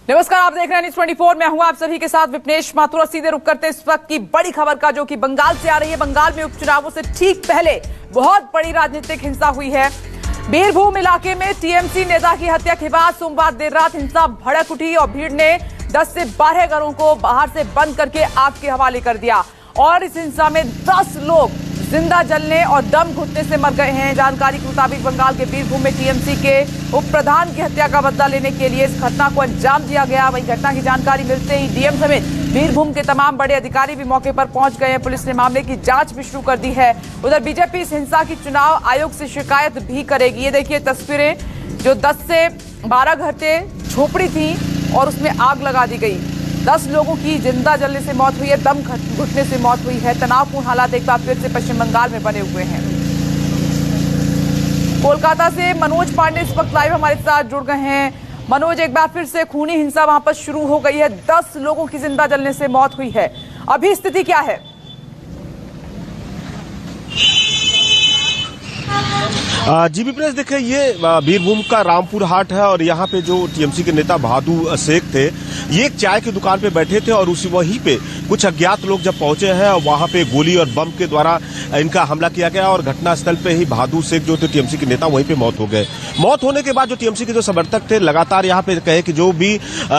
नमस्कार, आप देख रहे हैं न्यूज़ 24। मैं हूं आप सभी के साथ विपनेश माथुर। सीधे रुक करते हैं इस वक्त की बड़ी खबर का, जो कि बंगाल से आ रही है। बंगाल में उपचुनावों से ठीक पहले बहुत बड़ी राजनीतिक हिंसा हुई है। बीरभूम इलाके में टीएमसी नेता की हत्या के बाद सोमवार देर रात हिंसा भड़क उठी और भीड़ ने 10 से 12 घरों को बाहर से बंद करके आग के हवाले कर दिया और इस हिंसा में 10 लोग जिंदा जलने और दम घुटने से मर गए हैं। जानकारी के मुताबिक बंगाल के बीरभूम में टीएमसी के उप प्रधान की हत्या का बदला लेने के लिए इस घटना को अंजाम दिया गया। वहीं घटना की जानकारी मिलते ही डीएम समेत बीरभूम के तमाम बड़े अधिकारी भी मौके पर पहुंच गए हैं। पुलिस ने मामले की जांच भी शुरू कर दी है। उधर बीजेपी इस हिंसा की चुनाव आयोग से शिकायत भी करेगी। ये देखिए तस्वीरें, जो 10 से 12 घर थे, झोपड़ी थी और उसमें आग लगा दी गई। 10 लोगों की जिंदा जलने से मौत हुई है, दम घुटने से मौत हुई है। तनावपूर्ण हालात एक बार फिर से पश्चिम बंगाल में बने हुए हैं। कोलकाता से मनोज पांडे इस वक्त लाइव हमारे साथ जुड़ गए हैं। मनोज, एक बार फिर से खूनी हिंसा वहां पर शुरू हो गई है। 10 लोगों की जिंदा जलने से मौत हुई है। अभी स्थिति क्या है? जी विपनेश, देखिए ये बीरभूम का रामपुर हाट है और यहाँ पे जो टीएमसी के नेता बहादुर शेख थे, ये एक चाय की दुकान पे बैठे थे और उसी वहीं पे कुछ अज्ञात लोग जब पहुंचे हैं और वहां पे गोली और बम के द्वारा इनका हमला किया गया और घटनास्थल पे ही बहादुर शेख जो थे टीएमसी के नेता, वहीं पे मौत हो गए। मौत होने के बाद जो टीएमसी के जो समर्थक थे लगातार यहाँ पे कहे कि जो भी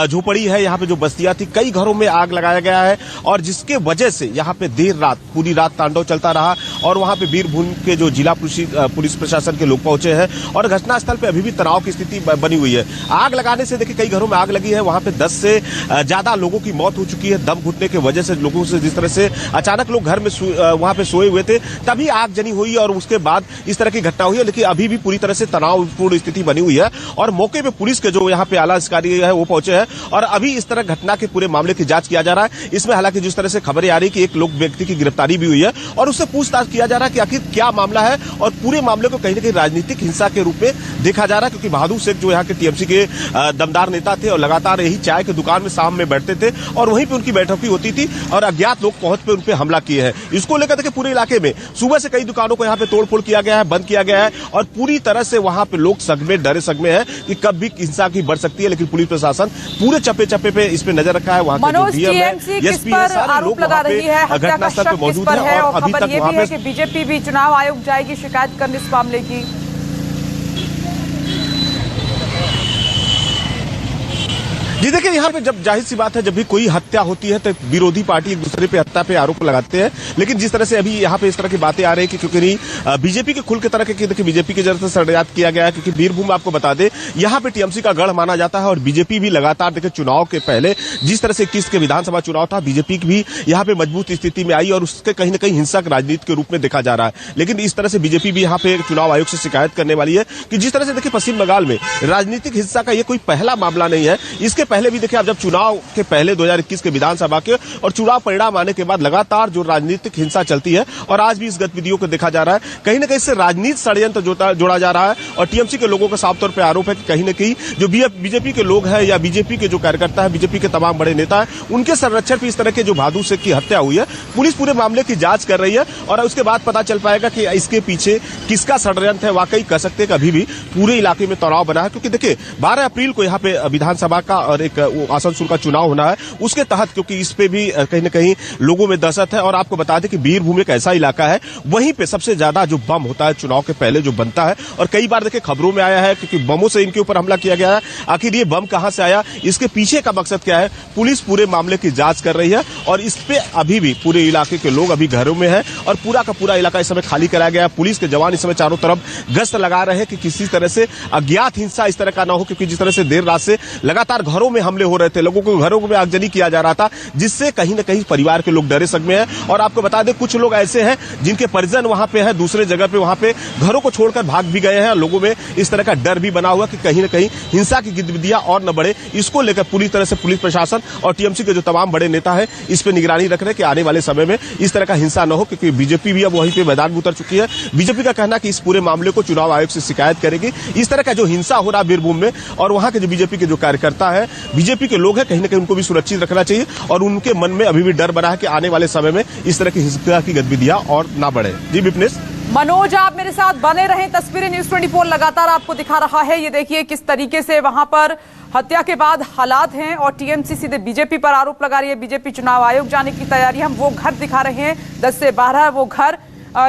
झोपड़ी है, यहाँ पे जो बस्तियां थी, कई घरों में आग लगाया गया है और जिसके वजह से यहाँ पे देर रात पूरी रात तांडव चलता रहा और वहां पे बीरभूम के जो जिला पुलिस प्रशासन के लोग पहुंचे हैं और घटनास्थल पे अभी भी तनाव की स्थिति बनी हुई है। आग लगाने से देखिए कई घरों में आग लगी है, वहां पे 10 से ज्यादा लोगों की मौत हो चुकी है दम घुटने की वजह से। लोगों से जिस तरह से अचानक लोग घर में वहां पे सोए हुए थे, तभी आगजनी हुई और उसके बाद इस तरह की घटना हुई है। लेकिन अभी भी पूरी तरह से तनावपूर्ण स्थिति बनी हुई है और मौके पे पुलिस के जो यहाँ पे आला अधिकारी है वो पहुंचे हैं और अभी इस तरह घटना के पूरे मामले की जांच किया जा रहा है। इसमें हालांकि जिस तरह से खबरें आ रही कि एक लोग व्यक्ति की गिरफ्तारी भी हुई है और उससे पूछताछ किया जा रहा है कि आखिर क्या मामला है और पूरे मामले को कहीं ना कहीं राजनीतिक हिंसा के रूप में देखा जा रहा है। क्योंकि बहादुर शेख जो यहाँ के टीएमसी के दमदार नेता थे और लगातार यही चाय की दुकान में शाम में बैठते थे और वहीं पे उनकी बैठक भी होती थी और अज्ञात लोग पहुंच पे उन पे हमला किए हैं। इसको लेकर देखिए पूरे इलाके में सुबह से कई दुकानों को यहाँ पे तोड़फोड़ किया गया है, बंद किया गया है और पूरी तरह से वहां पे लोग सगमे डरे सगमे हैं कि कब भी हिंसा की बढ़ सकती है। लेकिन पुलिस प्रशासन पूरे चप्पे चप्पे पे इस पे नजर रखा है। वहां के जो डीएम है, एसपी है, सारे लोग वहां पे घटनास्थल पे मौजूद है और अभी तक वहां पे बीजेपी भी चुनाव आयोग जाएगी शिकायत करने इस मामले की। जी देखिए, यहाँ पे जब जाहिर सी बात है जब भी कोई हत्या होती है तो विरोधी पार्टी एक दूसरे पे हत्या पे आरोप लगाते हैं। लेकिन जिस तरह से अभी यहाँ पे इस तरह की बातें आ रही है कि क्योंकि बीजेपी के खुल के तरह के देखिए बीजेपी की जरूरत से षड्यंत्र किया गया है। क्योंकि बीरभूम आपको बता दे यहाँ पे टीएमसी का गढ़ माना जाता है और बीजेपी भी लगातार देखिए चुनाव के पहले जिस तरह से 21 के विधानसभा चुनाव था, बीजेपी भी यहाँ पे मजबूत स्थिति में आई और उसके कहीं ना कहीं हिंसक राजनीति के रूप में देखा जा रहा है। लेकिन इस तरह से बीजेपी भी यहाँ पे चुनाव आयोग से शिकायत करने वाली है कि जिस तरह से देखिए पश्चिम बंगाल में राजनीतिक हिंसा का ये कोई पहला मामला नहीं है। इसके पहले भी देखिए आप जब चुनाव के पहले 2021 के विधानसभा के और चुनाव परिणाम आने के बाद लगातार जो राजनीतिक हिंसा चलती है और आज भी इस गतिविधियों को देखा जा रहा है। कहीं ना कहीं इससे राजनीतिक षड्यंत्र जोड़ा जा रहा है और टीएमसी के लोगों का साफ तौर पर आरोप है कि कहीं ना कहीं जो बीजेपी के लोग हैं या बीजेपी के जो कार्यकर्ता है, बीजेपी के तमाम बड़े नेता है, उनके संरक्षण पर इस तरह के जो बहादुर शेख की हत्या हुई है। पुलिस पूरे मामले की जांच कर रही है और उसके बाद पता चल पाएगा कि इसके पीछे किसका षड्यंत्र है। वाकई कह सकते हैं कि अभी भी पूरे इलाके में तनाव बना है। क्योंकि देखिए 12 अप्रैल को यहाँ पे विधानसभा का और एक आसनसोल का चुनाव होना है, उसके तहत क्योंकि इस पे भी कहीं ना कहीं लोगों में दहशत है। और आपको बता दें कि बीरभूम एक ऐसा इलाका है वहीं पे सबसे ज्यादा जो बम होता है चुनाव के पहले जो बनता है और कई बार देखिए खबरों में आया है क्योंकि बमों से इनके ऊपर हमला किया गया है। आखिर ये बम कहां से आया, इसके पीछे का मकसद क्या है, पुलिस पूरे मामले की जांच कर रही है और इस पे अभी भी पूरे इलाके के लोग अभी घरों में हैं और पूरा का पूरा इलाका इस समय खाली कराया गया है। पुलिस के जवान इस समय चारों तरफ गश्त लगा रहे हैं कि किसी तरह से अज्ञात हिंसा इस तरह का ना हो। क्योंकि जिस तरह से देर रात से लगातार घरों में हमले हो रहे थे, लोगों को घरों में आगजनी किया जा रहा था, जिससे कहीं ना कहीं परिवार के लोग डरे सगमे हैं। और आपको बता दें कुछ लोग ऐसे हैं जिनके परिजन वहां पे हैं, दूसरे जगह पे वहां पे घरों को छोड़कर भाग भी गए हैं। लोगों में इस तरह का डर भी बना हुआ कि कहीं ना कहीं हिंसा की गतिविधियां और न बढ़े। इसको लेकर पूरी तरह से पुलिस प्रशासन और टीएमसी के जो तमाम बड़े नेता है इस पर निगरानी रख रहे हैं कि आने वाले समय में इस तरह का हिंसा न हो। क्योंकि बीजेपी भी अब वहीं पे मैदान में उतर चुकी है। बीजेपी का कहना है कि इस पूरे मामले को चुनाव आयोग से शिकायत करेगी। इस तरह का जो हिंसा हो रहा बीरभूम में और वहां के जो बीजेपी के जो कार्यकर्ता है, बीजेपी के लोग हैं, कहीं ना कहीं उनको भी सुरक्षित रखना चाहिए और उनके मन में अभी भी डर बना है कि आने वाले समय में इस तरह की हिंसा की गतिविधियां और ना बढ़े। जी विपनेश। मनोज, आप मेरे साथ बने रहें। तस्वीरें न्यूज़ 24 लगातार आपको दिखा रहा है। ये देखिए किस तरीके से वहां पर हत्या के बाद हालात हैं और टीएमसी सीधे बीजेपी पर आरोप लगा रही है। बीजेपी चुनाव आयोग जाने की तैयारी। हम वो घर दिखा रहे हैं, 10 से 12 वो घर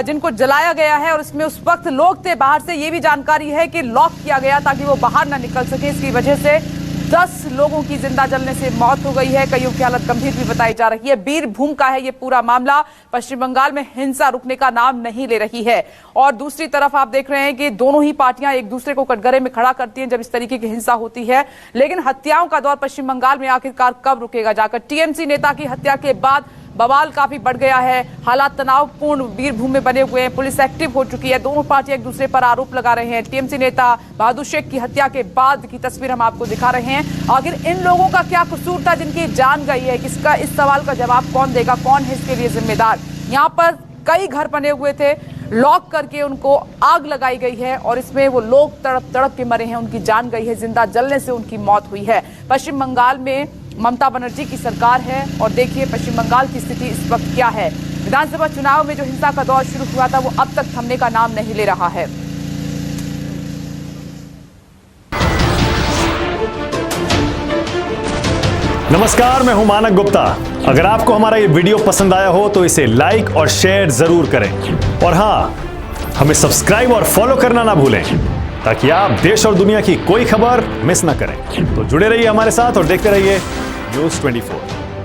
जिनको जलाया गया है और इसमें उस वक्त लोग थे बाहर से। ये भी जानकारी है कि लॉक किया गया ताकि वो बाहर ना निकल सके। इसकी वजह से 10 लोगों की जिंदा जलने से मौत हो गई है। कईयों की हालत गंभीर भी बताई जा रही है। बीरभूम का है ये पूरा मामला। पश्चिम बंगाल में हिंसा रुकने का नाम नहीं ले रही है और दूसरी तरफ आप देख रहे हैं कि दोनों ही पार्टियां एक दूसरे को कटघरे में खड़ा करती हैं जब इस तरीके की हिंसा होती है। लेकिन हत्याओं का दौर पश्चिम बंगाल में आखिरकार कब रुकेगा जाकर? टीएमसी नेता की हत्या के बाद बवाल काफी बढ़ गया है। हालात तनावपूर्ण बीरभूम में बने हुए हैं। पुलिस एक्टिव हो चुकी है। दोनों पार्टियां एक दूसरे पर आरोप लगा रहे हैं। टीएमसी नेता बहादुर शेख की हत्या के बाद की तस्वीर हम आपको दिखा रहे हैं। आखिर इन लोगों का क्या कसूर था जिनकी जान गई है? किसका इस सवाल का जवाब कौन देगा? कौन है इसके लिए जिम्मेदार? यहाँ पर कई घर बने हुए थे, लॉक करके उनको आग लगाई गई है और इसमें वो लोग तड़प तड़प के मरे हैं। उनकी जान गई है, जिंदा जलने से उनकी मौत हुई है। पश्चिम बंगाल में ममता बनर्जी की सरकार है और देखिए पश्चिम बंगाल की स्थिति इस वक्त क्या है। विधानसभा चुनाव में जो हिंसा का दौर शुरू हुआ था वो अब तक थमने का नाम नहीं ले रहा है। नमस्कार, मैं हूं मानक गुप्ता। अगर आपको हमारा ये वीडियो पसंद आया हो तो इसे लाइक और शेयर जरूर करें और हां, हमें सब्सक्राइब और फॉलो करना ना भूलें ताकि आप देश और दुनिया की कोई खबर मिस ना करें। तो जुड़े रहिए हमारे साथ और देखते रहिए न्यूज़ 24।